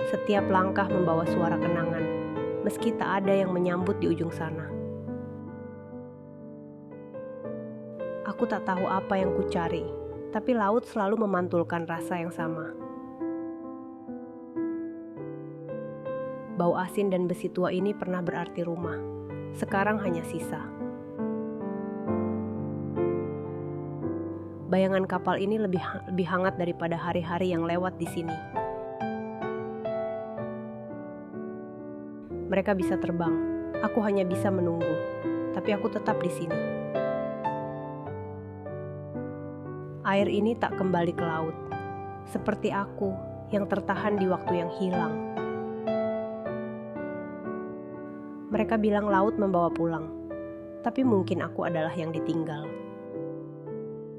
Setiap langkah membawa suara kenangan, meski tak ada yang menyambut di ujung sana. Aku tak tahu apa yang kucari, tapi laut selalu memantulkan rasa yang sama. Bau asin dan besi tua ini pernah berarti rumah, sekarang hanya sisa. Bayangan kapal ini lebih hangat daripada hari-hari yang lewat di sini. Mereka bisa terbang, aku hanya bisa menunggu, tapi aku tetap di sini. Air ini tak kembali ke laut, seperti aku yang tertahan di waktu yang hilang. Mereka bilang laut membawa pulang, tapi mungkin aku adalah yang ditinggal.